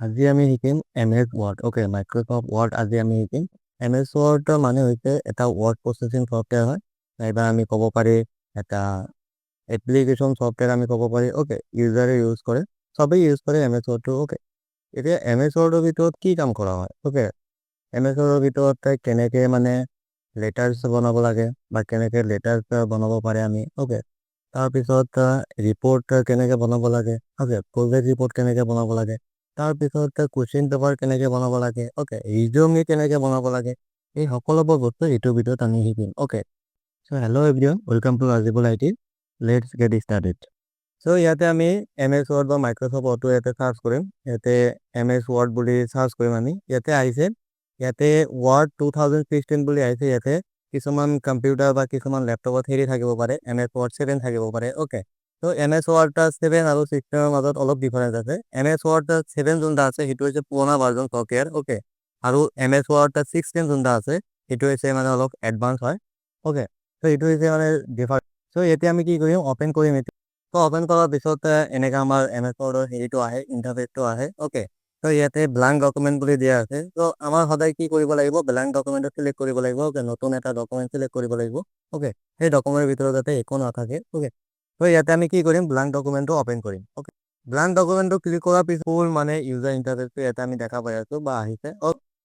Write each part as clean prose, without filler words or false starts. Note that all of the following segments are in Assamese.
আজি আমি শিকিম MS Word। Okay, Microsoft word আজি আমি শিকিম। MS Word মানে হৈছে এটা ৱৰ্ড প্ৰচেছিং ছফ্টৱেৰ হয়, নাইবা আমি ক'ব পাৰি এটা এপ্লিকেশ্যন ছফ্টৱেৰ আমি ক'ব পাৰি। ওকে, ইউজাৰে ইউজ কৰে, চবেই ইউজ কৰে MS Wordটো। ওকে, এতিয়া MS Wordৰ ভিতৰত কি কাম কৰা হয়? ওকে, MS Wordৰ ভিতৰত কেনেকৈ মানে লেটাৰ্ছ বনাব লাগে বা কেনেকৈ লেটাৰ্ছ বনাব পাৰে আমি। ওকে, তাৰপিছত ৰিপৰ্ট কেনেকৈ বনাব লাগে। ওকে, প্ৰজেক্ট ৰিপৰ্ট কেনেকৈ বনাব লাগে। তাৰপিছত কুৱেশ্যন পেপাৰ কেনেকৈ বনাব লাগে। ওকে, ৰিজিউমি কেনেকৈ বনাব লাগে। এই সকলোবোৰ বস্তু এইটোৰ ভিতৰত আমি শিকিম। Okay, so' hello' everyone, welcome to Rajibul IT। Let's get started. So' ইয়াতে আমি MS Word বা মাইক্ৰ'ছফ্ট ৱৰ্ডটো ইয়াতে চাৰ্চ কৰিম। ইয়াতে MS Word বুলি চাৰ্চ কৰিম আমি। ইয়াতে আহিছে, ইয়াতে Word 2016 বুলি আহিছে। ইয়াতে কিছুমান কম্পিউটাৰ বা কিছুমান লেপটপত হেৰি থাকিব পাৰে, MS Word 7 থাকিব পাৰে। ওকে, তো MS Word 7 আৰু 16ৰ মাজত অলপ ডিফাৰেঞ্চ আছে। MS Word 7 যোনটা আছে সেইটো হৈছে পুৰণা ভাৰ্জন ছফ্টৱেৰ। ওকে, আৰু MS Word 16 যোনটা আছে সেইটো হৈছে মানে অলপ এডভান্স হয়। ওকে, তো এইটো হৈছে মানে ডিফাৰেঞ্চ। চ' এতিয়া আমি কি কৰিম, অ'পেন কৰিম এইটো। তো অ'পেন কৰাৰ পিছত এনেকৈ আমাৰ MS Wordৰ হেৰিটো আহে, ইণ্টাৰফেচটো আহে। ওকে, তো ইয়াতে ব্লাংক ডকুমেণ্ট বুলি দিয়া আছে। তো আমাৰ সদায় কি কৰিব লাগিব, ব্লাংক ডকুমেণ্টটো চিলেক্ট কৰিব লাগিব। ওকে, নতুন এটা ডকুমেণ্ট চিলেক্ট কৰিব লাগিব। ওকে, সেই ডকুমেণ্টৰ ভিতৰত যাতে একো নাথাকে। ওকে, তো ইয়াতে আমি কি কৰিম, ব্লাংক ডকুমেণ্টটো অ'পেন কৰিম। ওকে, ব্লাংক ডকুমেণ্টটো ক্লিক কৰাৰ পিছত মানে ইউজাৰ ইণ্টাৰফেচটো ইয়াতে আমি দেখা পাই আছোঁ বা আহিছে।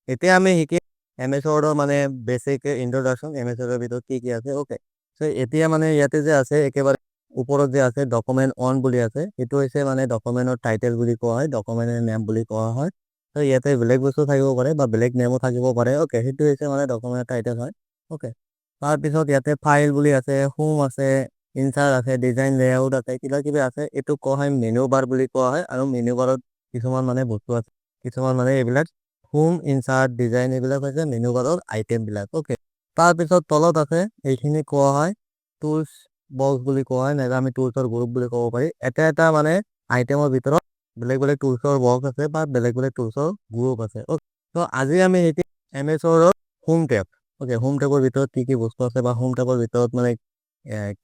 এতিয়া আমি শিকিম MS Wordৰ মানে বেছিক ইন্ট্ৰডাকশ্যন, MS Wordৰ ভিতৰত কি কি আছে। ওকে, চ' এতিয়া মানে ইয়াতে যে আছে একেবাৰে ওপৰত যে আছে ডকুমেণ্ট অন বুলি আছে, সেইটো হৈছে মানে ডকুমেণ্টৰ টাইটেল বুলি কোৱা হয়, ডকুমেণ্টৰ নেম বুলি কোৱা হয়। ত' ইয়াতে বেলেগ বস্তু থাকিব পাৰে বা বেলেগ নেমো থাকিব পাৰে। ওকে, সেইটো হৈছে মানে ডকুমেণ্টৰ টাইটেল হয়। ওকে, তাৰপিছত ইয়াতে ফাইল বুলি আছে, হোম আছে, ইনচাৰ্ট আছে, ডিজাইন লেআউট আছে, কিবা কিবি আছে। এইটো কোৱা হয় মেনু বাৰ বুলি কোৱা হয়। আৰু মেনু বাৰত কিছুমান মানে বস্তু আছে, কিছুমান মানে এইবিলাক হোম, ইনচাৰ্ট, ডিজাইন এইবিলাক হৈছে মেনু বাৰৰ আইটেমবিলাক। ওকে, তাৰপিছত তলত আছে এইখিনি কোৱা হয় টুলছ বক্স বুলি কোৱা হয়, নাইবা আমি টুলছৰ গ্ৰুপ বুলি ক'ব পাৰি। এটা এটা মানে আইটেমৰ ভিতৰত বেলেগ বেলেগ টুলছৰ বক্স আছে বা বেলেগ বেলেগ টুলছৰ গ্ৰুপ আছে। ওকে, তো আজি আমি শিকিম MS Wordৰ হোম টেব। ওকে, হোম টেবৰ ভিতৰত কি কি বস্তু আছে বা হোম টেবৰ ভিতৰত মানে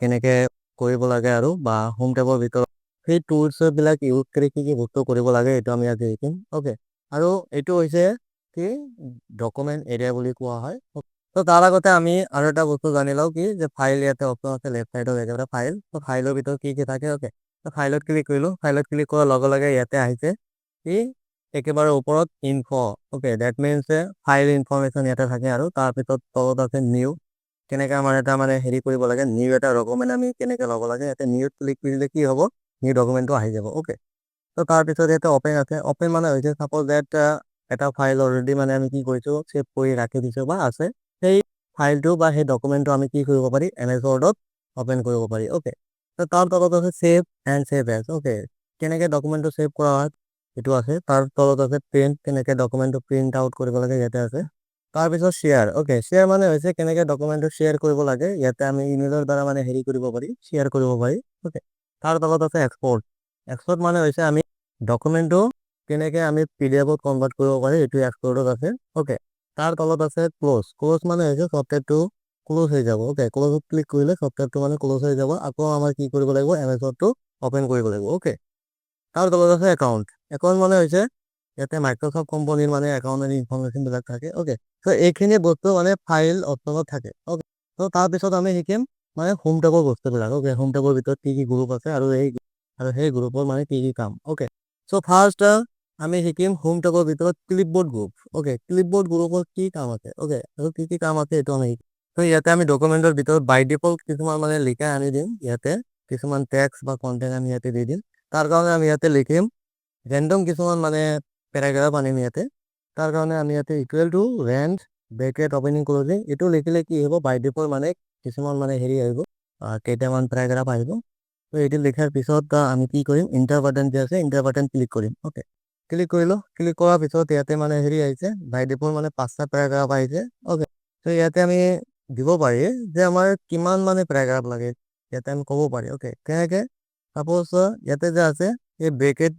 কেনেকৈ কৰিব লাগে আৰু বা হোম টেবৰ ভিতৰত সেই টুলছবিলাক ইউজ কৰি কি কি বস্তু কৰিব লাগে, এইটো আমি আজি শিকিম। ওকে, আৰু এইটো হৈছে কি ডকুমেণ্ট এৰিয়া বুলি কোৱা হয়। তো তাৰ আগতে আমি আৰু এটা বস্তু জানি লওঁ কি যে ফাইল ইয়াতে অপশ্যন আছে লেফ্ট চাইডত একেবাৰে ফাইল। তো ফাইলৰ ভিতৰত কি কি থাকে। ওকে, তো ফাইলত ক্লিক কৰিলোঁ। ফাইলত ক্লিক কৰাৰ লগে লগে ইয়াতে আহিছে কি একেবাৰে ওপৰত info. Okay, that means file information ইয়াতে থাকে। আৰু তাৰপিছত তলত আছে নিউ, কেনেকৈ আমাৰ এটা মানে হেৰি কৰিব লাগে, নিউ এটা ডকুমেণ্ট আমি কেনেকৈ ল'ব লাগে। ইয়াতে নিউত ক্লিক কৰিলে কি হ'ব, নিউ ডকুমেণ্টটো আহি যাব। ওকে, তো তাৰপিছত ইয়াতে অ'পেন আছে। অ'পেন মানে হৈছে ছাপ'জ ডেট এটা ফাইল অলৰেডি মানে আমি কি কৰিছোঁ, ছেভ কৰি ৰাখি দিছোঁ বা আছে, সেই ফাইলটো বা সেই ডকুমেণ্টটো আমি কি কৰিব পাৰি, MS Wordত অ'পেন কৰিব পাৰি। ওকে, তো তাৰ তলত আছে save and save as. Okay, কেনেকৈ ডকুমেণ্টটো ছেভ কৰা হয় সেইটো আছে। তাৰ তলত আছে প্ৰিণ্ট, কেনেকৈ ডকুমেণ্টটো প্ৰিণ্ট আউট কৰিব লাগে ইয়াতে আছে। তাৰপিছত শ্বেয়াৰ। ওকে, শ্বেয়াৰ মানে হৈছে কেনেকৈ ডকুমেণ্টটো শ্বেয়াৰ কৰিব লাগে। ইয়াতে আমি ইমেইলৰ দ্বাৰা মানে হেৰি কৰিব পাৰি, শ্বেয়াৰ কৰিব পাৰি। ওকে, তাৰ তলত আছে এক্সপৰ্ট। এক্সপৰ্ট মানে হৈছে আমি ডকুমেণ্টটো কেনেকৈ আমি PDF-ত কনভাৰ্ট কৰিব পাৰি, এইটো এক্সপৰ্টত আছে। ওকে, তাৰ তলত আছে ক্ল'জ। ক্ল'জ মানে হৈছে ছফ্টৱেৰটো ক্ল'জ হৈ যাব। ওকে, ক্ল'জত ক্লিক কৰিলে ছফ্টৱেৰটো মানে ক্ল'জ হৈ যাব। আকৌ আমাৰ কি কৰিব লাগিব, MS Wordটো অ'পেন কৰিব লাগিব। ওকে, তাৰ তলত আছে একাউণ্ট। একাউণ্ট মানে হৈছে ইয়াতে মাইক্ৰ'ছফ্ট কোম্পানীৰ মানে একাউণ্টৰ ইনফৰমেশ্যনবিলাক থাকে। ওকে, চ' এইখিনি বস্তু মানে ফাইল অপশ্যনত থাকে। ওকে, চ' তাৰপিছত আমি শিকিম মানে হোম টেবৰ বস্তুবিলাক। ওকে, হোম টেবৰ ভিতৰত কি কি গ্ৰুপ আছে আৰু সেই গ্ৰুপৰ মানে কি কি কাম। ওকে, চ' ফাৰ্ষ্ট আমি শিকিম হোম টেবৰ ভিতৰত ক্লিপবৰ্ড গ্ৰুপ। ওকে, ক্লিপবৰ্ড গ্ৰুপৰ কি কাম আছে। ওকে, আৰু কি কি কাম আছে এইটো আমি শিকিম। ত' ইয়াতে আমি ডকুমেণ্টৰ ভিতৰত বাই ডিফল্ট কিছুমান মানে লিখা আনি দিম। ইয়াতে কিছুমান টেক্সট বা কণ্টেণ্ট আমি ইয়াতে দি দিম। তাৰ কাৰণে আমি ইয়াতে লিখিম ৰেণ্ডম কিছুমান মানে পেৰাগ্ৰাফ আনিম ইয়াতে। তাৰ কাৰণে আমি ইয়াতে equal to range bracket opening closing এইটো লিখিলে কি হ'ব, বাই ডিফল্ট মানে কিছুমান মানে হেৰি আহিব, কেইটামান পেৰাগ্ৰাফ আহিব। তো এইটো লিখাৰ পিছত আমি কি কৰিম, ইণ্টাৰ বাটন যে আছে ইণ্টাৰ বাটন ক্লিক কৰিম। ওকে, ক্লিক কৰিলোঁ। ক্লিক কৰাৰ পিছত ইয়াতে মানে হেৰি আহিছে, বাই ডিফল্ট মানে 5টা পেৰাগ্ৰাফ আহিছে। ওকে, তো ইয়াতে আমি দিব পাৰি যে আমাৰ কিমান মানে পেৰাগ্ৰাফ লাগে, ইয়াতে আমি ক'ব পাৰি। ওকে, কেনেকৈ ছাপ'জ ইয়াতে যে আছে এই ব্ৰেকেট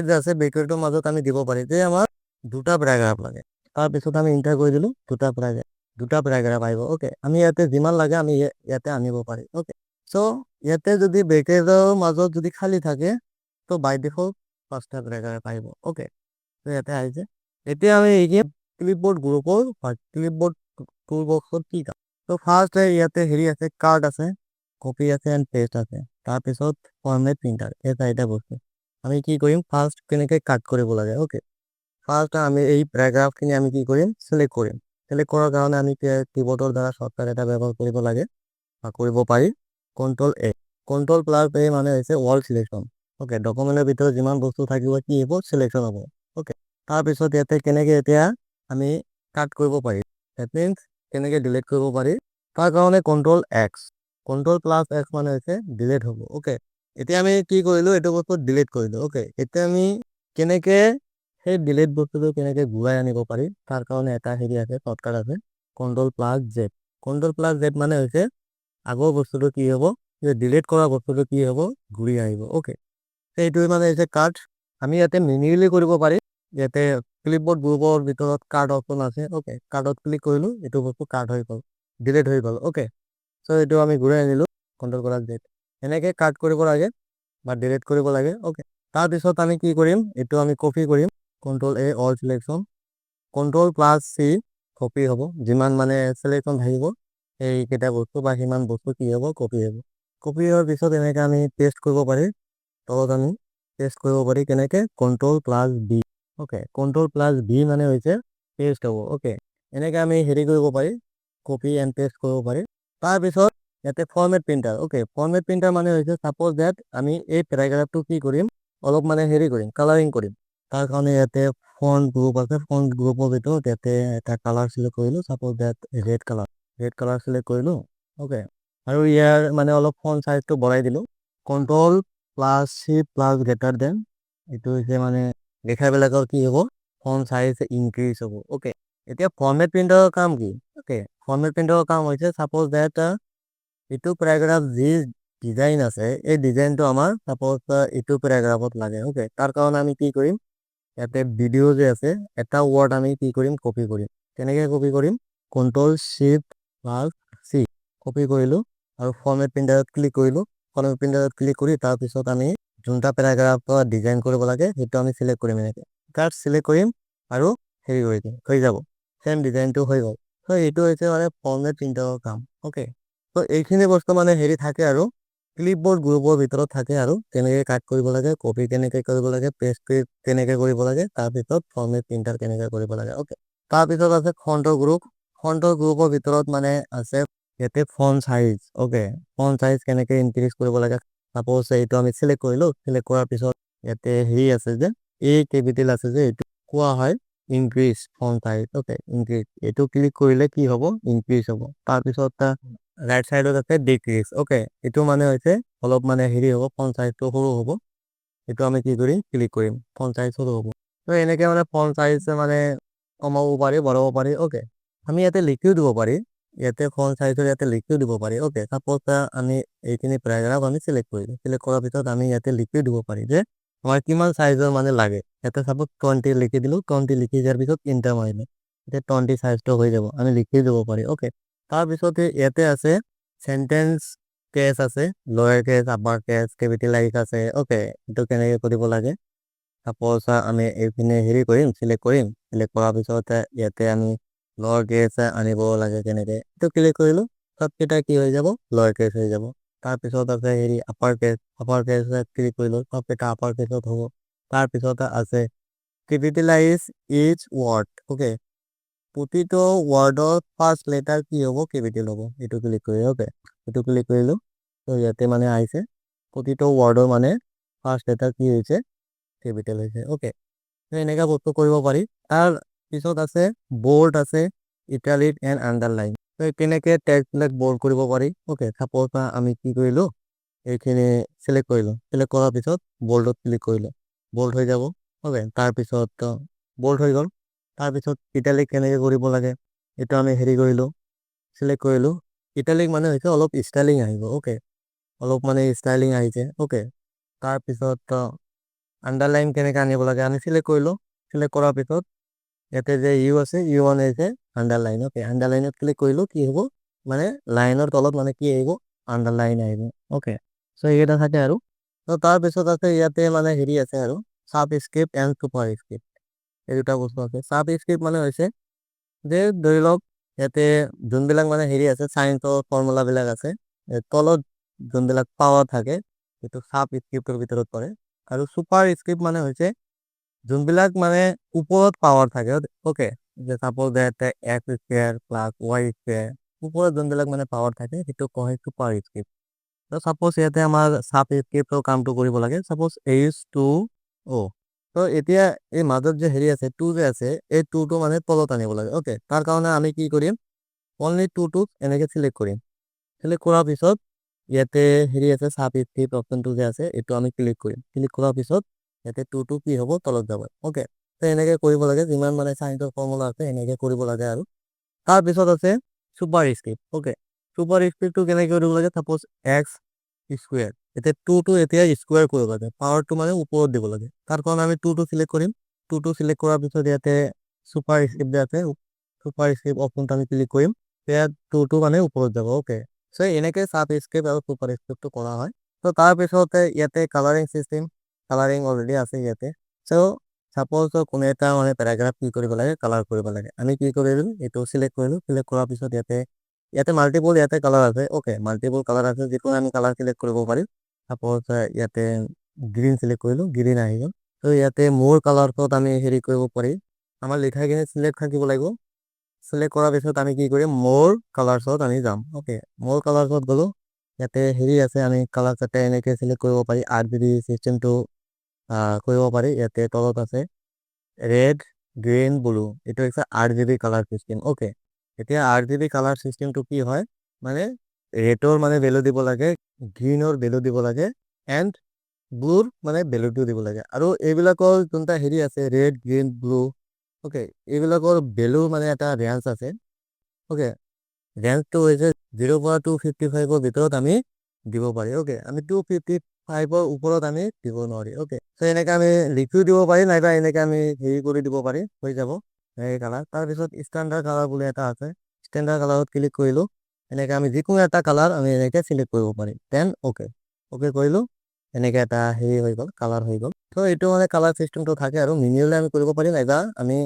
যে আছে, ব্ৰেকেটৰ মাজত আমি দিব পাৰি যে আমাৰ 2টা পেৰাগ্ৰাফ লাগে। তাৰপিছত আমি ইণ্টাৰ কৰি দিলোঁ, 2টা পেৰাগ্ৰাফ আহিব। ওকে, আমি ইয়াতে যিমান লাগে আমি ইয়াতে আনিব পাৰি। ওকে, চ' ইয়াতে যদি ব্ৰেকেটৰ মাজত যদি খালী থাকে তো বাই ডিফল্ট 5টা পেৰাগ্ৰাফ আহিব। ওকে, তো ইয়াতে আহিছে এতিয়া আমি এই ক্লিপবোৰ্ড গ্ৰুপৰ ক্লিপবোৰ্ড টুল বক্সত কি কাম তো ফাৰ্ষ্ট ইয়াতে হেৰি আছে কাৰ্ড আছে কপি আছে এণ্ড পেষ্ট আছে তাৰপিছত ফৰ্মেট প্ৰিণ্টাৰ এই চাৰিটা বস্তু আমি কি কৰিম ফাৰ্ষ্ট কেনেকৈ কাট কৰিব লাগে অ'কে ফাৰ্ষ্ট আমি এই পেৰাগ্ৰাফখিনি আমি কি কৰিম চিলেক্ট কৰিম চিলেক্ট কৰাৰ কাৰণে আমি কীবোৰ্ডৰ দ্বাৰা শ্বৰ্টকাট এটা ব্যৱহাৰ কৰিব লাগে বা কৰিব পাৰি কণ্ট্ৰল+A মানে হৈছে ৱৰ্ড চিলেকশ্যন অ'কে ডকুমেণ্টৰ ভিতৰত যিমান বস্তু থাকিব কি হ'ব চিলেকশ্যন হ'ব অ'কে তাৰপিছত ইয়াতে কেনেকৈ এতিয়া আমি কাট কৰিব পাৰি ডেট মিনছ কেনেকৈ ডিলিট কৰিব পাৰি তাৰ কাৰণে কণ্ট্ৰল+X মানে হৈছে ডিলিট হ'ব অ'কে এতিয়া আমি কি কৰিলোঁ এইটো বস্তু ডিলিট কৰিলোঁ অ'কে এতিয়া আমি কেনেকৈ সেই ডিলিট বস্তুটো কেনেকৈ ঘূৰাই আনিব পাৰি তাৰ কাৰণে এটা হেৰি আছে শ্বৰ্টকাট আছে কণ্ট্ৰল+Z মানে হৈছে আগৰ বস্তুটো কি হ'ব ডিলিট কৰা বস্তুটো কি হ'ব ঘূৰি আহিব অ'কে সেইটোৱে মানে হৈছে কাট আমি ইয়াতে মেনুৱেলি কৰিব পাৰি ইয়াতে ক্লিপবোৰ্ড গ্ৰুপৰ ভিতৰত কাৰ্ড অপশ্যন আছে অ'কে কাৰ্ডত ক্লিক কৰিলোঁ এইটো বস্তু কাট হৈ গ'ল ডিলিট হৈ গ'ল অ'কে চ' এইটো আমি ঘূৰাই আনিলোঁ কণ্ট্ৰল+Z এনেকৈ কাট কৰিব লাগে বা ডিলিট কৰিব লাগে অ'কে তাৰপিছত আমি কি কৰিম এইটো আমি কপি কৰিম কণ্ট্ৰল+A অল চিলেকশ্যন কণ্ট্ৰল+C কপি হ'ব যিমান মানে চিলেকশ্যন থাকিব সেইকেইটা বস্তু বা সিমান বস্তু কি হ'ব কপি হ'ব কপি হোৱাৰ পিছত এনেকৈ আমি পেষ্ট কৰিব পাৰি তলত আমি পেষ্ট কৰিব পাৰি কেনেকৈ কণ্ট্ৰল+V অ'কে কণ্ট্ৰল+V মানে হৈছে পেষ্ট হ'ব অ'কে এনেকৈ আমি হেৰি কৰিব পাৰি কপি এণ্ড পেষ্ট কৰিব পাৰি তাৰপিছত ইয়াতে format printer okay format printer মানে হৈছে ছাপ'জ ডেট আমি এই পেৰাগ্ৰাফটো কি কৰিম অলপ মানে হেৰি কৰিম কালাৰিং কৰিম তাৰ কাৰণে ইয়াতে ফন্ট গ্ৰুপ আছে ফন্ট গ্ৰুপৰ ভিতৰত ইয়াতে এটা কালাৰ চিলেক্ট কৰিলোঁ suppose that red colour select কৰিলোঁ অ'কে আৰু ইয়াৰ মানে অলপ ফন্ট চাইজটো বঢ়াই দিলোঁ কণ্ট্ৰল+C+গ্ৰেটাৰ দেন এইটো হৈছে মানে লেখাবিলাকৰ কি হ'ব ফন্ট চাইজ ইনক্ৰিজ হ'ব অ'কে এতিয়া ফৰ্মেট প্ৰিণ্টাৰৰ কাম কি অ'কে ফৰ্মেট প্ৰিণ্টাৰৰ কাম হৈছে ছাপ'জ ডেট এইটো পেৰাগ্ৰাফ যি ডিজাইন আছে এই ডিজাইনটো আমাৰ ছাপ'জ এইটো পেৰাগ্ৰাফত লাগে অ'কে তাৰ কাৰণে আমি কি কৰিম ইয়াতে ভিডিঅ' যে আছে এটা ৱৰ্ড আমি কি কৰিম কপি কৰিম কেনেকৈ কপি কৰিম কণ্ট্ৰল+C কপি কৰিলোঁ আৰু ফৰ্মেট প্ৰিণ্টাৰত ক্লিক কৰিলোঁ ফৰ্মেট প্ৰিণ্টাৰত ক্লিক কৰি তাৰপিছত আমি যোনটা পেৰাগ্ৰাফৰ ডিজাইন কৰিব লাগে সেইটো আমি চিলেক্ট কৰিম এনেকৈ তাত চিলেক্ট কৰিম আৰু হেৰি কৰি দিম হৈ যাব চেম ডিজাইনটো হৈ গ'ল চ' এইটো হৈছে মানে ফৰ্মেট প্ৰিণ্টাৰৰ কাম অ'কে চ' এইখিনি বস্তু মানে হেৰি থাকে আৰু ক্লিপবোৰ্ড গ্ৰুপৰ ভিতৰত থাকে আৰু কেনেকৈ কাট কৰিব লাগে কপি কেনেকৈ কৰিব লাগে পেষ্ট কেনেকৈ কৰিব লাগে তাৰপিছত ফৰ্মেট প্ৰিণ্টাৰ কেনেকৈ কৰিব লাগে অ'কে তাৰপিছত আছে ফণ্টৰ গ্ৰুপৰ ভিতৰত মানে আছে ইয়াতে font size okay font size কেনেকৈ ইনক্ৰিজ কৰিব লাগে ছাপ'জ এইটো আমি চিলেক্ট কৰিলোঁ চিলেক্ট কৰাৰ পিছত ইয়াতে হেৰি আছে যে এই কেপিটেল আছে যে এইটো কোৱা হয় increase font size okay increase এইটো ক্লিক কৰিলে কি হ'ব ইনক্ৰিজ হ'ব তাৰপিছত ৰাইট চাইডত আছে ডিক্ৰিজ অ'কে এইটো মানে হৈছে অলপ মানে হেৰি হ'ব ফন্ট চাইজটো সৰু হ'ব এইটো আমি কি কৰিম ক্লিক কৰিম ফন্ট চাইজ সৰু হ'ব তো এনেকৈ মানে ফন্ট চাইজ মানে কমাব পাৰি বঢ়াব পাৰি অ'কে আমি ইয়াতে লিখিও দিব পাৰি ইয়াতে ফন্ট চাইজৰ ইয়াতে লিখিও দিব পাৰি অ'কে ছাপ'জ আমি এইখিনি পেৰাগ্ৰাফ আমি চিলেক্ট কৰিলোঁ চিলেক্ট কৰাৰ পিছত আমি ইয়াতে লিখিও দিব পাৰি যে আমাৰ কিমান চাইজৰ মানে লাগে ইয়াতে ছাপ'জ 20 লিখি দিলোঁ 20 লিখি দিয়াৰ পিছত ইণ্টাৰ মাৰিলোঁ এতিয়া 20 চাইজটো হৈ যাব আমি লিখিও দিব পাৰি অ'কে তাৰপিছত ইয়াতে আছে চেণ্টেন্স কেছ আছে lower case upper case capitalise আছে অ'কে এইটো কেনেকৈ কৰিব লাগে ছাপ'জ আমি এইখিনি হেৰি কৰিম চিলেক্ট কৰাৰ পিছত ইয়াতে আমি লয়াৰ কেছ আনিব লাগে কেনেকৈ এইটো ক্লিক কৰিলোঁ চবকেইটা কি হৈ যাব লয়াৰ কেছ হৈ যাব তাৰপিছত আছে হেৰি আপাৰ কেছ ক্লিক কৰিলোঁ চবকেইটা আপাৰ কেছত হ'ব তাৰপিছত আছে কেপিটেলাইজ ইচ ৱৰ্ড অ'কে প্ৰতিটো ৱৰ্ডৰ ফাৰ্ষ্ট লেটাৰ কি হ'ব কেপিটেল হ'ব এইটো ক্লিক কৰি অ'কে এইটো ক্লিক কৰিলোঁ তো ইয়াতে মানে আহিছে প্ৰতিটো ৱৰ্ডৰ মানে ফাৰ্ষ্ট লেটাৰ কি হৈছে কেপিটেল হৈছে অ'কে তো এনেকুৱা বস্তু কৰিব পাৰি তাৰ পিছত আছে বোল্ড আছে ইটালিক এণ্ড আণ্ডাৰলাইন তো কেনেকৈ টেক্সটবিলাক বোল্ড কৰিব পাৰি অ'কে ছাপ'জ আমি কি কৰিলোঁ এইখিনি চিলেক্ট কৰিলোঁ চিলেক্ট কৰাৰ পিছত বোল্ডত ক্লিক কৰিলোঁ বোল্ড হৈ যাব অ'কে তাৰপিছত বোল্ড হৈ গ'ল তাৰপিছত ইটালিক কেনেকৈ কৰিব লাগে এইটো আমি হেৰি কৰিলোঁ চিলেক্ট কৰিলোঁ ইটালিক মানে হৈছে অলপ ষ্টাইলিং আহিব অ'কে অলপ মানে ষ্টাইলিং আহিছে অ'কে তাৰপিছত আণ্ডাৰলাইন কেনেকৈ আনিব লাগে আমি চিলেক্ট কৰিলোঁ চিলেক্ট কৰাৰ পিছত ইয়াতে যে ইউ আছে ইউ মানে হৈছে আণ্ডাৰলাইন অ'কে আণ্ডাৰলাইনত ক্লিক কৰিলোঁ কি হ'ব মানে লাইনৰ তলত মানে কি আহিব আণ্ডাৰলাইন আহিব অ'কে চ' এইকেইটা থাকে আৰু তো তাৰপিছত আছে ইয়াতে মানে হেৰি আছে আৰু sub script and super script এই দুটা বস্তু আছে। সাবস্ক্ৰিপ্ট মানে হৈছে যে ধৰি লওক ইয়াতে যোনবিলাক মানে হেৰি আছে চাইন্সৰ ফৰ্মুলাবিলাক আছে তলত যোনবিলাক পাৱাৰ থাকে সেইটো সাবস্ক্ৰিপ্টৰ ভিতৰত পৰে। আৰু ছুপাৰ স্ক্ৰিপ্ট মানে হৈছে যোনবিলাক মানে ওপৰত পাৱাৰ থাকে ওকে, যে চাপ'জ ইয়াতে x square plus Y square ওপৰত যোনবিলাক মানে পাৱাৰ থাকে সেইটো কয় ছুপাৰ স্ক্ৰিপ্ট। তো চাপ'জ ইয়াতে আমাৰ সাবস্ক্ৰিপ্টৰ কামটো কৰিব লাগে, চাপ'জ H2O। তো এতিয়া এই মাজত যে হেৰি আছে টু যে আছে এই টুটো মানে তলত আনিব লাগে ওকে। তাৰ কাৰণে আমি কি কৰিম, অনলি টুটো এনেকে চিলেক্ট কৰিম। চিলেক্ট কৰাৰ পিছত ইয়াতে হেৰি আছে সাবস্ক্ৰিপ্ট অপশ্যনটো যে আছে এইটো আমি ক্লিক কৰিম। ক্লিক কৰাৰ পিছত ইয়াতে টুটো কি হ'ব তলত যাব ওকে। তো এনেকে কৰিব লাগে, যিমান মানে চাইন্সৰ ফৰ্মুলা আছে এনেকে কৰিব লাগে। আৰু তাৰপিছত আছে ছুপাৰ স্ক্ৰিপ্ট ওকে। ছুপাৰ স্ক্ৰিপ্টটো কেনেকে কৰিব লাগে, চাপ'জ এক্স স্কুৱেৰ এতিয়া টুটো এতিয়া স্কুৱেৰ কৰিব লাগে, পাৱাৰটো মানে ওপৰত দিব লাগে। তাৰ কাৰণে আমি টুটো চিলেক্ট কৰিম। টুটো চিলেক্ট কৰাৰ পিছত ইয়াতে ছুপাৰ স্ক্ৰিপ্ট যে আছে ছুপাৰ স্ক্ৰিপ্ট অপশ্যনটো আমি ক্লিক কৰিম, ইয়াত টুটো মানে ওপৰত যাব ওকে। চ' এনেকে সাবস্ক্ৰিপ্ট আৰু ছুপাৰ স্ক্ৰিপ্টটো কৰা হয়। তো তাৰপিছতে ইয়াতে কালাৰিং চিষ্টেম, কালাৰিং অলৰেডি আছে ইয়াতে। চ' চাপ'জ কোনো এটা মানে পেৰাগ্ৰাফ কি কৰিব লাগে, কালাৰ কৰিব লাগে। আমি কি কৰিলোঁ এইটো চিলেক্ট কৰিলোঁ। চিলেক্ট কৰাৰ পিছত ইয়াতে মাল্টিপল ইয়াতে কালাৰ আছে ওকে। মাল্টিপল কালাৰ আছে, যিকোনো আমি কালাৰ চিলেক্ট কৰিব পাৰিম। চাপ'জ ইয়াতে গ্ৰীণ চিলেক্ট কৰিলোঁ, গ্ৰীণ আহি গ'ল। তো ইয়াতে মোৰ কালাৰটোত আমি হেৰি কৰিব পাৰি, আমাৰ লিখাখিনি চিলেক্ট থাকিব লাগিব। চিলেক্ট কৰাৰ পিছত আমি কি কৰিম, মোৰ কালাৰ্ছত আমি যাম ওকে। মোৰ কালাৰ্ছত গ'লোঁ, ইয়াতে হেৰি আছে আমি কালাৰ যাতে এনেকে চিলেক্ট কৰিব পাৰি। RGB চিষ্টেমটো কৰিব পাৰি। ইয়াতে তলত আছে ৰেড গ্ৰীণ ব্লু, এইটো হৈছে RGB কালাৰ চিষ্টেম ওকে। এতিয়া RGB কালাৰ চিষ্টেমটো কি হয়, মানে ৰেডৰ মানে ভেলু দিব লাগে, গ্ৰীণৰ ভেলু দিব লাগে, এণ্ড ব্লুৰ মানে ভেলুটো দিব লাগে। আৰু এইবিলাকৰ যোনটা হেৰি আছে ৰেড গ্ৰীণ ব্লু ওকে, এইবিলাকৰ ভেলু মানে এটা ৰেঞ্জ আছে ওকে। ৰেঞ্জটো হৈছে 0 পৰা 255ৰ ভিতৰত আমি দিব পাৰি ওকে। আমি 255ৰ ওপৰত আমি দিব নোৱাৰি ওকে। চ' এনেকে আমি লিখিও দিব পাৰি, নাইবা এনেকে আমি হেৰি কৰি দিব পাৰি, হৈ যাব এই কালাৰ। তাৰপিছত ষ্টেণ্ডাৰ্ড কালাৰ বুলি এটা আছে, ষ্টেণ্ডাৰ্ড কালাৰত ক্লিক কৰিলোঁ। এনেকে আমি যিকোনো এটা কালাৰ আমি এনেকে চিলেক্ট কৰিব পাৰিম। দেন ওকে ওকে কৰিলোঁ, এনেকে এটা হেৰি হৈ গ'ল, কালাৰ হৈ গ'ল। তো এইটো মানে কালাৰ চিষ্টেমটো থাকে আৰু মেনুৱেলি আমি কৰিব পাৰি, নাইবা আমি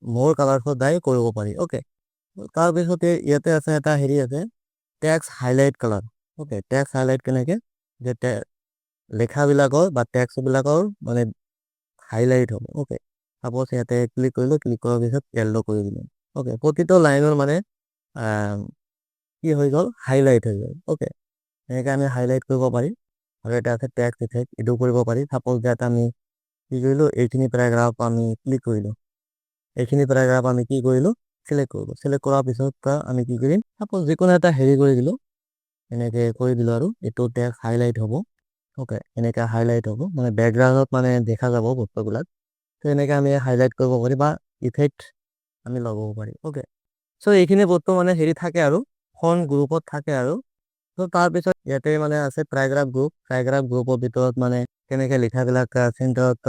মোৰ কালাৰছত দাই কৰিব পাৰি ওকে। তাৰপিছতে ইয়াতে আছে এটা হেৰি আছে text highlight colour okay. Text highlight কেনেকে, যে লেখাবিলাকৰ বা টেক্সটবিলাকৰ মানে হাইলাইট হ'ব ওকে। চাপ'জ ইয়াতে ক্লিক কৰিলোঁ, ক্লিক কৰাৰ পিছত য়েল্ল' কৰি দিলোঁ ওকে। প্ৰতিটো লাইনৰ মানে কি হৈ গ'ল, হাইলাইট হৈ গ'ল ওকে। এনেকে আমি হাইলাইট কৰিব পাৰি। আৰু এটা আছে টেক্সট ইফেক্ট, এইটো কৰিব পাৰি। চাপ'জ ইয়াত আমি কি কৰিলোঁ, এইখিনি পেৰাগ্ৰাফ আমি ক্লিক কৰিলোঁ, এইখিনি পেৰাগ্ৰাফ আমি কি কৰিলোঁ চিলেক্ট কৰিলোঁ। চিলেক্ট কৰাৰ পিছত আমি কি কৰিম, চাপ'জ যিকোনো এটা হেৰি কৰি দিলোঁ, এনেকে কৰি দিলোঁ আৰু এইটো টেক্সট হাইলাইট হ'ব ওকে। এনেকে হাইলাইট হ'ব মানে বেকগ্ৰাউণ্ডত মানে দেখা যাব বস্তুবিলাক। তো এনেকে আমি হাইলাইট কৰিব পাৰি বা ইফেক্ট আমি লগাব পাৰি ওকে। চ' এইখিনি বস্তু মানে হেৰি থাকে আৰু ফন্ট গ্ৰুপত থাকে আৰু। তো তাৰপিছত ইয়াতে মানে আছে পেৰাগ্ৰাফ গ্ৰুপ। পেৰাগ্ৰাফ গ্ৰুপৰ ভিতৰত মানে কেনেকে লিখাবিলাক চেণ্টাৰত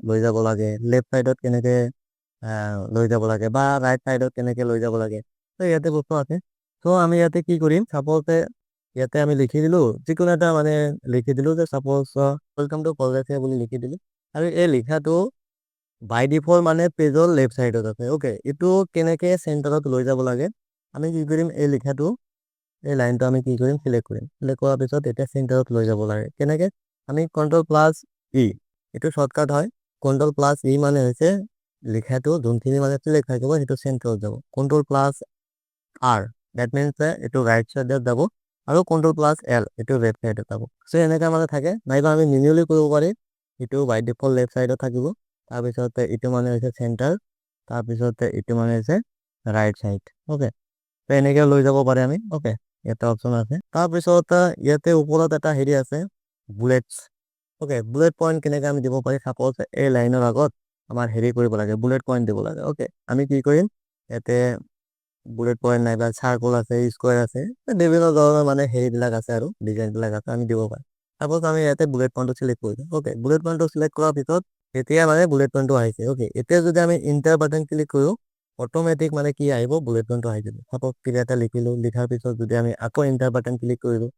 লৈ যাব লাগে, লেফ্ট চাইডত কেনেকে লৈ যাব লাগে, বা ৰাইট চাইডত কেনেকে লৈ যাব লাগে, তো ইয়াতে বস্তু আছে। তো আমি ইয়াতে কি কৰিম, চাপ'জ ইয়াতে আমি লিখি দিলোঁ, যিকোনো এটা মানে লিখি দিলোঁ যে চাপ'জ ৱেলকাম টু কলেজ বুলি লিখি দিলোঁ। আৰু এই লিখাটো বাই ডিফল্ট মানে পেজৰ লেফ্ট চাইডত আছে ওকে। এইটো কেনেকে চেণ্টাৰত লৈ যাব লাগে, আমি কি কৰিম, এই লিখাটো এই লাইনটো আমি কি কৰিম, চিলেক্ট কৰিম। চিলেক্ট কৰাৰ পিছত এতিয়া চেণ্টাৰত লৈ যাব লাগে কেনেকে, আমি Ctrl+E, এইটো শ্বৰ্টকাট হয়। Ctrl+E মানে হৈছে লিখাটো যোনখিনি মানে চিলেক্ট থাকিব সেইটো চেণ্টাৰত যাব। Ctrl+R ডেট মিনছ এইটো ৰাইট চাইডত যাব, আৰু Ctrl+L এইটো লেফ্ট চাইডত যাব। চ' এনেকা মানে থাকে, নাইবা আমি মেনুৱেলি কৰিব পাৰি। এইটো বাই ডিফল্ট লেফ্ট চাইডত থাকিব। তাৰপিছত এইটো মানে হৈছে চেণ্টাৰ, তাৰপিছত এইটো মানে হৈছে ৰাইট চাইড ওকে। তো এনেকে লৈ যাব পাৰে আমি ওকে। এটা অপশ্যন আছে। তাৰপিছত ইয়াতে ওপৰত এটা হেৰি আছে বুলেটছ ওকে। বুলেট পইণ্ট কেনেকে আমি দিব পাৰি, চাপ'জ এই লাইনৰ আগত আমাৰ হেৰি কৰিব লাগে, বুলেট পইণ্ট দিব লাগে ওকে। আমি কি কৰিম, ইয়াতে বুলেট পইণ্ট নাইবা চাৰ্কল আছে, স্কুৱাৰ আছে, বিভিন্ন ধৰণৰ মানে হেৰিবিলাক আছে আৰু ডিজাইনবিলাক আছে, আমি দিব পাৰিম। চাপ'জ আমি ইয়াতে বুলেট পইণ্টটো চিলেক্ট কৰিলোঁ ওকে। বুলেট পইণ্টটো চিলেক্ট কৰাৰ পিছত এতিয়া মানে বুলেট পইণ্টটো আহিছে ওকে। এতিয়া যদি আমি ইণ্টাৰ বাটন ক্লিক কৰোঁ, অট'মেটিক মানে কি আহিব, বুলেট পইণ্টটো আহি যাব। চাপ'জ কিবা এটা লিখিলোঁ, লিখাৰ পিছত যদি আমি আকৌ ইণ্টাৰ বাটন ক্লিক কৰিলোঁ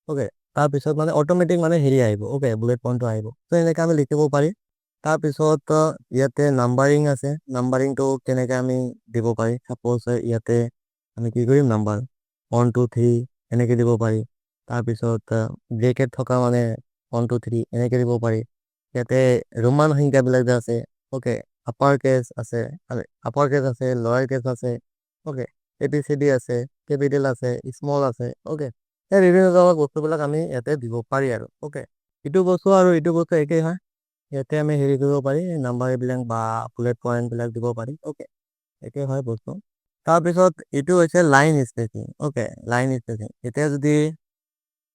ওকে, তাৰপিছত মানে অট'মেটিক মানে হেৰি আহিব ওকে, বুলেট পইণ্টটো আহিব। তো এনেকৈ আমি লিখিব পাৰি। তাৰপিছত ইয়াতে নাম্বাৰিং আছে, নাম্বাৰিংটো কেনেকৈ আমি দিব পাৰি। চাপ'জ ইয়াতে আমি কি কৰিম, নাম্বাৰ 1 2 3 এনেকৈ দিব পাৰি। তাৰপিছত ব্ৰেকেট থকা মানে 1 2 3 এনেকৈ দিব পাৰি। ইয়াতে ৰোমান সংখ্যাবিলাক যে আছে, অ'কে, আপাৰ কেছ আছে, আপাৰ কেছ আছে, লয়াৰ কেছ আছে, অ'কে, ABCD আছে, কেপিটেল আছে, স্মল আছে, অ'কে। এই বিভিন্ন ধৰণৰ বস্তুবিলাক আমি ইয়াতে দিব পাৰি আৰু, অ'কে। ইটো বস্তু আৰু ইটো বস্তু একেই হয়। ইয়াতে আমি হেৰি কৰিব পাৰি, নাম্বাৰ এইবিলাক বা বুলেট পইণ্টবিলাক দিব পাৰি, অ'কে, একেই হয় বস্তু। তাৰপিছত এইটো হৈছে line spacing, okay, line spacing. এতিয়া যদি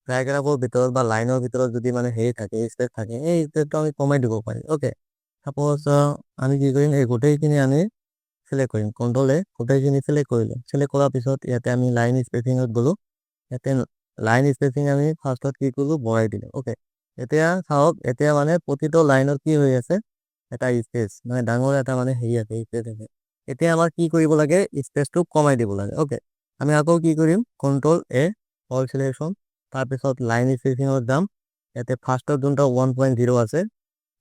পেৰাগ্ৰাফৰ ভিতৰত বা লাইনৰ ভিতৰত যদি মানে হেৰি থাকে, স্পেচ থাকে, এই স্পেচটো আমি কমাই দিব পাৰি, অ'কে। চাপ'জ আমি কি কৰিম, এই গোটেইখিনি আমি চিলেক্ট কৰিম, কণ্ট্ৰলে গোটেইখিনি চিলেক্ট কৰিলোঁ। চিলেক্ট কৰাৰ পিছত ইয়াতে আমি লাইন স্পেচিঙত গ'লোঁ। ইয়াতে লাইন স্পেচিং আমি ফাৰ্ষ্টত কি কৰিলোঁ, বঢ়াই দিলোঁ, অ'কে। এতিয়া চাওক, এতিয়া মানে প্ৰতিটো লাইনত কি হৈ আছে, এটা স্পেচ, মানে ডাঙৰ এটা মানে হেৰি আছে, স্পেচ আছে। এতিয়া আমাৰ কি কৰিব লাগে, স্পেচটো কমাই দিব লাগে, অ'কে। আমি আকৌ কি কৰিম, Ctrl+A, অল চিলেকশ্যন, তাৰপিছত লাইন স্পেচিঙত যাম। ইয়াতে ফাৰ্ষ্টত যোনটো 1.0 আছে,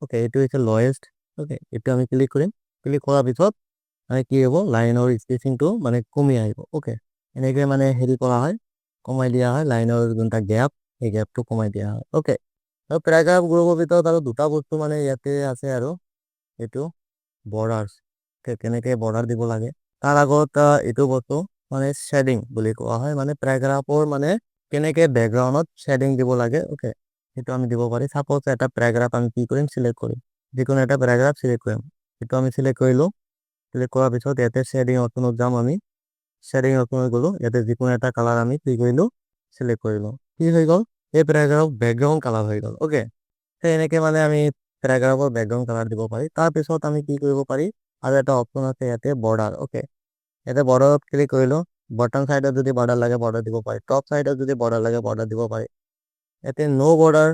অ'কে, এইটো হৈছে লয়েষ্ট, অ'কে, এইটো আমি ক্লিক কৰিম। ক্লিক কৰাৰ পিছত মানে কি হ'ব, লাইনৰ স্পেচিংটো মানে কমি আহিব, অ'কে। এনেকৈ মানে হেৰি কৰা হয়, কমাই দিয়া হয়, লাইনৰ যোনটা গেপ, সেই গেপটো কমাই দিয়া হয়, অ'কে। আৰু পেৰাগ্ৰাফ গ্ৰুপৰ ভিতৰত আৰু দুটা বস্তু মানে ইয়াতে আছে আৰু এইটো বৰ্ডাৰ্ছ, কেনেকৈ বৰ্ডাৰ দিব লাগে। তাৰ আগত এইটো বস্তু মানে শ্বেডিং বুলি কোৱা হয়, মানে পেৰাগ্ৰাফৰ মানে কেনেকৈ বেকগ্ৰাউণ্ডত শ্বেডিং দিব লাগে, অ'কে, সেইটো আমি দিব পাৰি। চাপ'জ এটা পেৰাগ্ৰাফ আমি কি কৰিম, চিলেক্ট কৰিম, যিকোনো এটা পেৰাগ্ৰাফ চিলেক্ট কৰিম। সেইটো আমি চিলেক্ট কৰিলোঁ। চিলেক্ট কৰাৰ পিছত ইয়াতে শ্বেডিং অপশ্যনত যাম আমি। শ্বেডিং অপশ্যনত গ'লোঁ, ইয়াতে যিকোনো এটা কালাৰ আমি কি কৰিলোঁ, চিলেক্ট কৰিলোঁ। কি হৈ গ'ল, এই পেৰাগ্ৰাফ বেকগ্ৰাউণ্ড কালাৰ হৈ গ'ল, অ'কে। সেই এনেকৈ মানে আমি পেৰাগ্ৰাফৰ বেকগ্ৰাউণ্ড কালাৰ দিব পাৰি। তাৰপিছত আমি কি কৰিব পাৰি, আৰু এটা অপশ্যন আছে ইয়াতে বৰ্ডাৰ, অ'কে। ইয়াতে বৰ্ডাৰত ক্লিক কৰিলোঁ। বটম চাইডত যদি বৰ্ডাৰ লাগে, বৰ্ডাৰ দিব পাৰি। টপ চাইডত যদি বৰ্ডাৰ লাগে, বৰ্ডাৰ দিব পাৰি। ইয়াতে ন' বৰ্ডাৰ,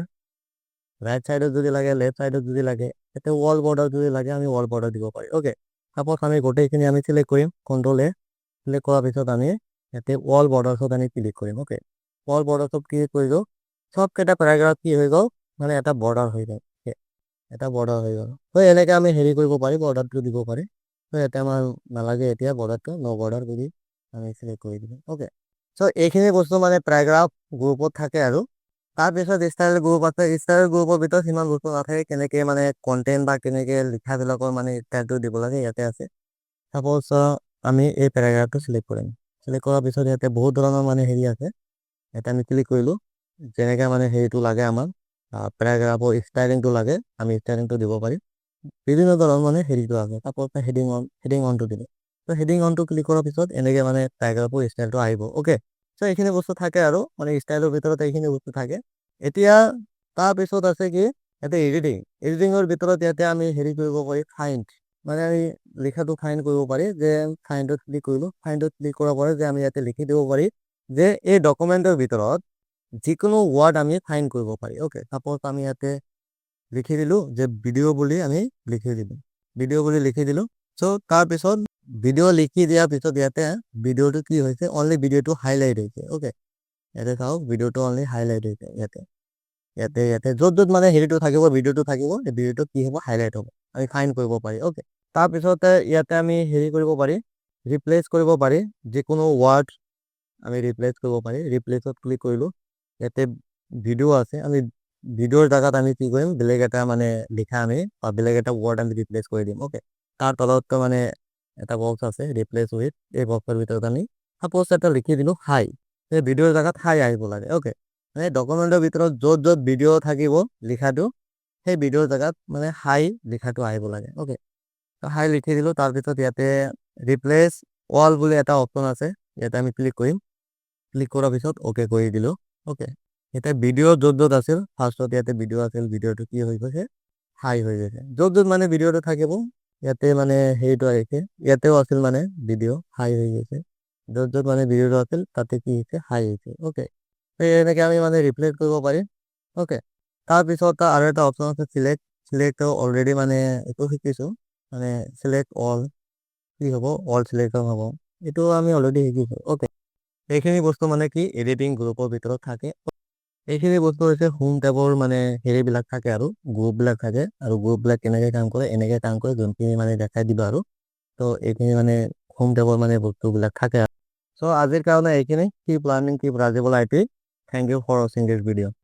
ৰাইট চাইডত যদি লাগে, লেফ্ট চাইডত যদি লাগে, ইয়াতে ৱাল বৰ্ডাৰ যদি লাগে, আমি ৱাল বৰ্ডাৰ দিব পাৰি, অ'কে। চাপ'জ আমি গোটেইখিনি আমি চিলেক্ট কৰিম, Ctrl+A, চিলেক্ট কৰাৰ পিছত আমি ইয়াতে ৱাল বৰ্ডাৰ্ছত আমি ক্লিক কৰিম, অ'কে। ৱাল বৰ্ডাৰ্ছত ক্লিক কৰিলোঁ। সবকেইটা পেৰাগ্ৰাফ কি হৈ গ'ল, মানে এটা বৰ্ডাৰ হৈ গ'ল, এটা বৰ্ডাৰ হৈ গ'ল। ত' এনেকৈ আমি হেৰি কৰিব পাৰি, বৰ্ডাৰটো দিব পাৰি। ত' ইয়াতে আমাৰ নালাগে এতিয়া বৰ্ডাৰটো, ন' বৰ্ডাৰ বুলি আমি চিলেক্ট কৰি দিলোঁ, অ'কে। চ' এইখিনি বস্তু মানে পেৰাগ্ৰাফ গ্ৰুপত থাকে আৰু তাৰপিছত ষ্টাইল গ্ৰুপ আছে। ষ্টাইল গ্ৰুপৰ ভিতৰত সিমান বস্তু নাথাকে, কেনেকৈ মানে কণ্টেণ্ট বা কেনেকৈ লিখাবিলাকৰ মানে ষ্টাইলটো দিব লাগে ইয়াতে আছে। চাপ'জ আমি এই পেৰাগ্ৰাফটো চিলেক্ট কৰিম। চিলেক্ট কৰাৰ পিছত ইয়াতে বহুত ধৰণৰ মানে হেৰি আছে। ইয়াতে আমি ক্লিক কৰিলোঁ, যেনেকৈ মানে হেৰিটো লাগে আমাক, পেৰাগ্ৰাফৰ ষ্টাইলিংটো লাগে, আমি ষ্টাইলিংটো দিব পাৰিম। বিভিন্ন ধৰণৰ মানে হেৰিটো আছে। চাপ'জ হেডিং অনটো দিলোঁ। ত' হেডিং অনটো ক্লিক কৰাৰ পিছত এনেকৈ মানে পেৰাগ্ৰাফৰ ষ্টাইলটো আহিব, অ'কে। চ' এইখিনি বস্তু থাকে আৰু মানে ষ্টাইলৰ ভিতৰত এইখিনি বস্তু থাকে। এতিয়া তাৰপিছত আছে কি, ইয়াতে এডিটিঙৰ ভিতৰত ইয়াতে আমি হেৰি কৰিব পাৰি, ফাইণ্ড, মানে আমি লিখাটো ফাইণ্ড কৰিব পাৰি। যে ফাইণ্ডত ক্লিক কৰিলোঁ। ফাইণ্ডত ক্লিক কৰাৰ পৰা যে আমি ইয়াতে লিখি দিব পাৰি যে এই ডকুমেণ্টৰ ভিতৰত যিকোনো ৱাৰ্ড আমি ফাইণ্ড কৰিব পাৰি, অ'কে। চাপ'জ আমি ইয়াতে লিখি দিলোঁ যে ভিডিঅ' বুলি আমি লিখি দিলোঁ, ভিডিঅ' বুলি লিখি দিলোঁ। চ' তাৰপিছত ভিডিঅ' লিখি দিয়াৰ পিছত ইয়াতে ভিডিঅ'টো কি হৈছে, অনলি ভিডিঅ'টো হাইলাইট হৈছে, অ'কে। ইয়াতে চাওক, ভিডিঅ'টো অনলি হাইলাইট হৈছে। ইয়াতে য'ত য'ত মানে হেৰিটো থাকিব, ভিডিঅ'টো থাকিব, এই ভিডিঅ'টো কি হ'ব, হাইলাইট হ'ব। আমি ফাইণ্ড কৰিব পাৰি, অ'কে। তাৰপিছতে ইয়াতে আমি হেৰি কৰিব পাৰি, ৰিপ্লেচ কৰিব পাৰি। যিকোনো ৱাৰ্ড আমি ৰিপ্লেচ কৰিব পাৰি। ৰিপ্লেচত ক্লিক কৰিলোঁ। ইয়াতে ভিডিঅ' আছে, আমি ভিডিঅ'ৰ জেগাত আমি কি কৰিম, বেলেগ এটা মানে লিখা আমি বা বেলেগ এটা ৱাৰ্ড আমি ৰিপ্লেচ কৰি দিম, অ'কে। তাৰ তলত মানে এটা বক্স আছে, ৰিপ্লেচ উইথ, এই বক্সৰ ভিতৰত আমি সাপ'জ এটা লিখি দিলোঁ, হাই। সেই ভিডিঅ'ৰ জেগাত হাই আহিব লাগে, অ'কে। মানে ডকুমেণ্টৰ ভিতৰত য'ত য'ত ভিডিঅ' থাকিব লিখাটো, সেই ভিডিঅ'ৰ জেগাত মানে হাই লিখাটো আহিব লাগে, অ'কে। হাই লিখি দিলোঁ। তাৰপিছত ইয়াতে ৰিপ্লেচ অল বুলি এটা অপশ্যন আছে, ইয়াতে আমি ক্লিক কৰিম। ক্লিক কৰাৰ পিছত অ'কে কৰি দিলোঁ, অ'কে। এতিয়া ভিডিঅ' য'ত য'ত আছিল, ফাৰ্ষ্টত ইয়াতে ভিডিঅ' আছিল, ভিডিঅ'টো কি হৈ গৈছে, হাই হৈ গৈছে। য'ত য'ত মানে ভিডিঅ'টো থাকিব, ইয়াতে মানে হেৰিটো আহিছে, ইয়াতেও আছিল মানে ভিডিঅ', হাই হৈ গৈছে। য'ত য'ত মানে ভিডিঅ'টো আছিল, তাতে কি হৈছে, হাই হৈছে, অ'কে। এনেকৈ আমি মানে ৰিপ্লেচ কৰিব পাৰিম, অ'কে। তাৰপিছত আৰু এটা অপশ্যন আছে, চিলেক্ট অলৰেডি মানে এইটো শিকিছোঁ, মানে চিলেক্ট অল কি হ'ব, অল চিলেকশ্যন হ'ব। এইটো আমি অলৰেডি শিকিছোঁ, অ'কে। এইখিনি বস্তু মানে কি, এডিটিং গ্ৰুপৰ ভিতৰত থাকে। এইখিনি বস্তু হৈছে হোম টেবৰ মানে হেৰিবিলাক থাকে আৰু গ্ৰুপবিলাক থাকে আৰু গ্ৰুপবিলাক কেনেকে কাম কৰে এনেকে কাম কৰে যোনখিনি মানে দেখাই দিবা আৰু তো এইখিনি মানে হোম টেবৰ মানে বস্তুবিলাক থাকে। চ' আজিৰ কাৰণে এইখিনি। Keep learning, keep Rajibul IT. Thank you for watching this video.